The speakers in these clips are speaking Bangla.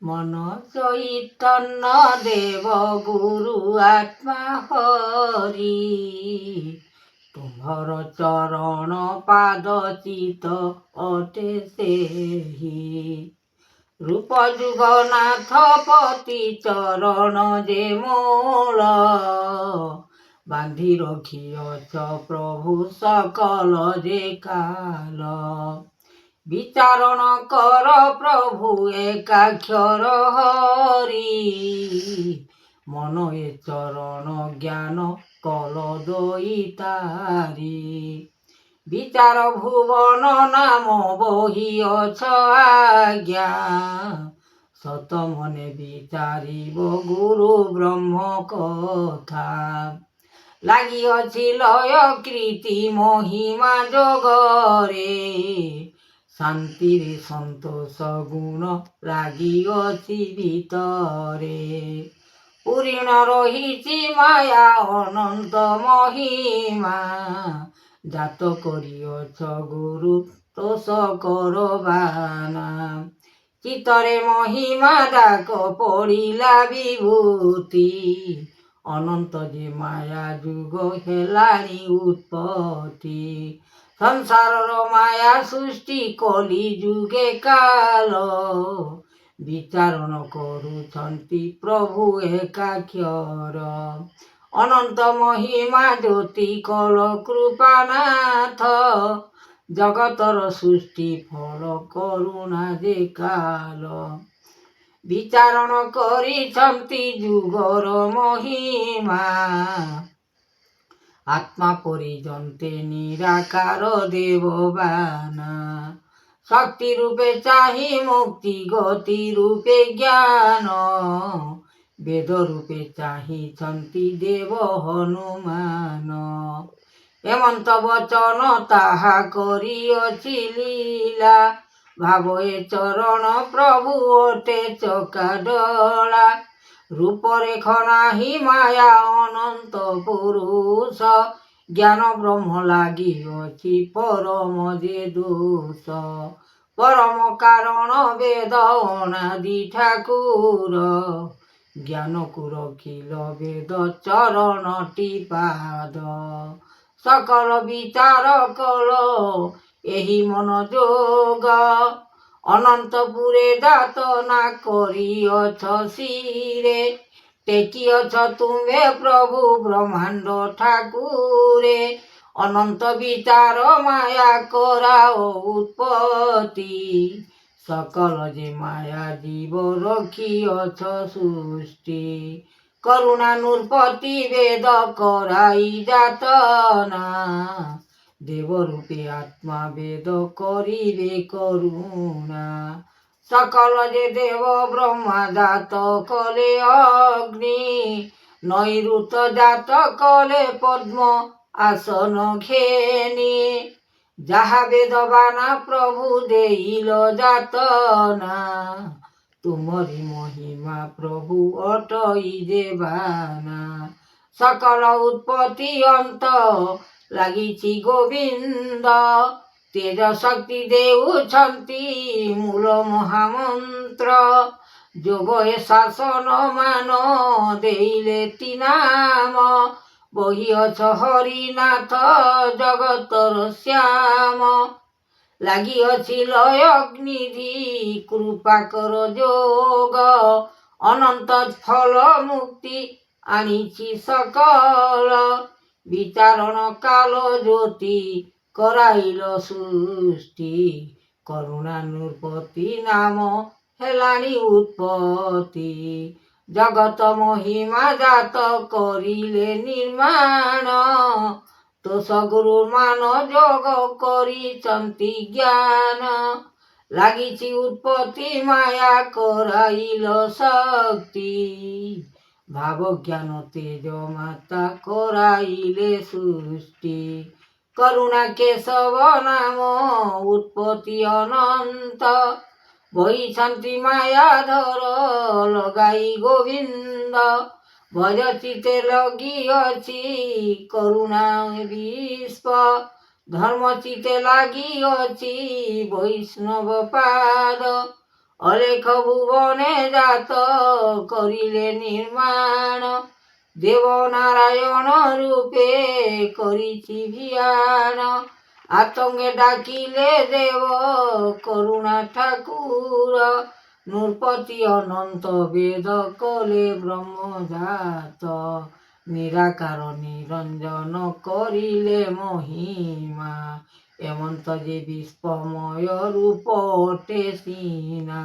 মন চৈতন্য দেব গুরু আত্মা হরি, তুম্ভর চরণ পাদ চিত অটে সেহি। রূপ যুগনাথ পতি চরণ যে মূল, বান্ধি রখিଅছ প্রভু সকল যে কাল। বিচারণ কর প্রভু একাক্ষর হরি, মন এ চরণ জ্ঞান কল দইতারি। বিচার ভুবন নাম বহিଅছ আজ্ঞা, সত মনে বিচারিব গুরু ব্রহ্ম কথা। লাগিଅছি লয় কৃতি মহিমা যোগরে, শান্তিরে সন্তোষ গুণ লাগিଅছি ভিতরে। পুরিণ রহিছি মায়া অনন্ত মহিমা, জাত করিଅছ গুরু তোষ করবানা। চিতরে মহিমা ডাক পড়িলা বিভূতি, অনন্ত যে মায়া যুগ হেলানি উৎপত্তি। সংসারর মায়া সৃষ্টি কলি যুগে কাল, বিচারণ করুছন্তি প্রভু একাক্ষর। অনন্ত মহিমা জ্যোতি কল কৃপানাথ, জগতর সৃষ্টি ফল করুণা যে কাল। বিচারণ করিছন্তি যুগর মহিমা, আত্মা পরিজন্তে নিরাকার দেববানা। শক্তি রূপে চাহি মুক্তি, গতি রূপে জ্ঞান, বেদ রূপে চাহিছন্তি দেব হনুমান। এমন্ত বচন তাহা করিଅছি লীলা, ভাব এ চরণ প্রভু ওটে চকাডলা। রূপরেখ নাহি মায়া অনন্ত পুরুষ, জ্ঞান ব্রহ্ম লাগিଅছি পরম যে দোষ। পরম কারণ বেদ অনাদি ঠাকুর, জ্ঞানকু রখিল বেদ চরণটি পাদ। সকল বিচার কল এহি মনোযোগ, অনন্তপুরে যাতনা করিଅছ শিরে। টেকিଅছ তুমে প্রভু ব্রহ্মাণ্ড ঠাকুরে, অনন্ত বিচার মায়া কৰাও উৎপত্তি। সকল যে মায়া জীব রখিଅছ সৃষ্টি, করুণা নৃপতি বেদ করাই যাতনা। দেবরূপে আত্মা বেদ করিবে করুণা, সকল যে দেব ব্রহ্মা জাত কলে অগ্নি। নৈಋত জাত কলে পদ্ম আসন ঘেনি, যাহা বেদবানা প্রভু দেইল যাতনা। তুমরি মহিমা প্রভু অটই যে বানা, সকল উৎপত্তি অন্ত লাগিছি গোবিন্দ। তেজ শক্তি দেউছন্তি মূল মহামন্ত্র, যোগ এ শাসন মান দেইলে নাম। বহিଅছ হরিনাথ জগতর শ্যাম, লাগিଅছি লয় অগ্নিধি কৃপা কর যোগ। অনন্ত ফল মুক্তি আনিছি সকল, বিচারণ কাল জ্যোতি কৰাইল সৃষ্টি। করুণা নৃপতি নাম হেলানি উৎপত্তি, জগত মহিমা জাত করিলে নির্মাণ। তোষ গুরু মান যোগ করিছন্তি জ্ঞান, লাগিছি উৎপত্তি মায়া কৰাইল শক্তি। ভাব জ্ঞান তেজ মাতা কৰাইলে সৃষ্টি, করুণা কেশব নাম উৎপত্তি অনন্ত। বহিছন্তি মায়া ধর লগাই গোবিন্দ, ভজ চিতে লগিଅছি করুণা বিস্প। ধর্ম চিতে লাগিଅছি বৈষ্ণব পাদ, ଅଲେଖ ଭୁବନେ ଜାତ କରିଲେ ନିର୍ମାଣ ଦେବ ନାରାୟଣ ରୂପେ କରିଛି ଭିଆନ ଆତଙ୍ଗେ ଡାକିଲେ ଦେବ କରୁଣା ଠାକୁର ନୃପତି ଅନନ୍ତ ବେଦ କଲେ ବ୍ରହ୍ମଜାତ ନିରାକାର ନିରଞ୍ଜନ କରିଲେ ମହିମା ଏମନ୍ତ ଯେ ବିଶ୍ୱମୟ ରୂପ ଅଟେ ସିନା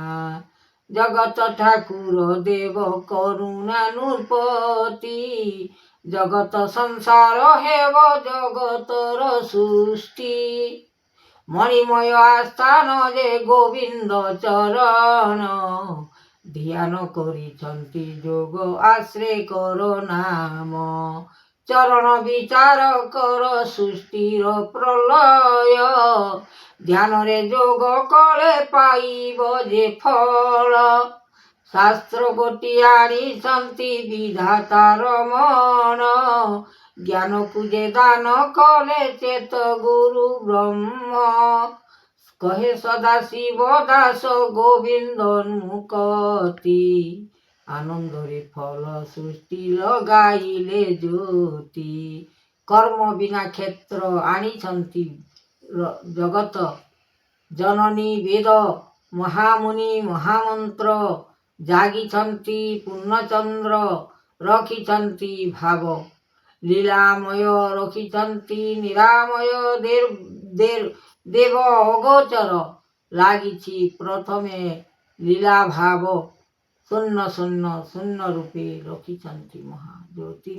ଜଗତ ଠାକୁର ଦେବ କରୁଣା ନୃପତି ଜଗତ ସଂସାର ହେବ ଜଗତର ସୃଷ୍ଟି ମଣିମୟ ଆସ୍ଥାନ ଯେ ଗୋବିନ୍ଦ ଚରଣ ଧ୍ୟାନ କରିଛନ୍ତି ଯୋଗ ଆଶ୍ରେ କର ନାମ ଚରଣ ବିଚାର କର ସୃଷ୍ଟିର ପ୍ରଲୟ ଧ୍ୟାନରେ ଯୋଗ କଲେ ପାଇବ ଯେ ଫଳ ଶାସ୍ତ୍ର ଗୋଟି ଆଣିଛନ୍ତି ବିଧାତାର ମନ ଜ୍ଞାନକୁ ଯେ ଦାନ କଲେ ଚେତ ଗୁରୁ ବ୍ରହ୍ମ କହେ ସଦାଶିବ ଦାସ ଗୋବିନ୍ଦ ମୁକତି ଆନନ୍ଦରେ ଫଳ ସୃଷ୍ଟି ଲଗାଇଲେ ଜ୍ୟୋତି କର୍ମ ବିନା କ୍ଷେତ୍ର ଆଣିଛନ୍ତି ଜଗତ ଜନନୀ ବେଦ ମହାମୁନି ମହାମନ୍ତ୍ର ଜାଗିଛନ୍ତି ପୂର୍ଣ୍ଣଚନ୍ଦ୍ର ରଖିଛନ୍ତି ଭାବ ଲୀଳାମୟ ରଖିଛନ୍ତି ନିରାମୟ ଦେବ ଅଗୋଚର ଲାଗିଛି ପ୍ରଥମେ ଲୀଳା ଭାବ ଶୂନ୍ୟ ଶୂନ୍ୟ ଶୂନ୍ୟ ରୂପେ ରଖିଛନ୍ତି ମହାଜ୍ୟୋତି।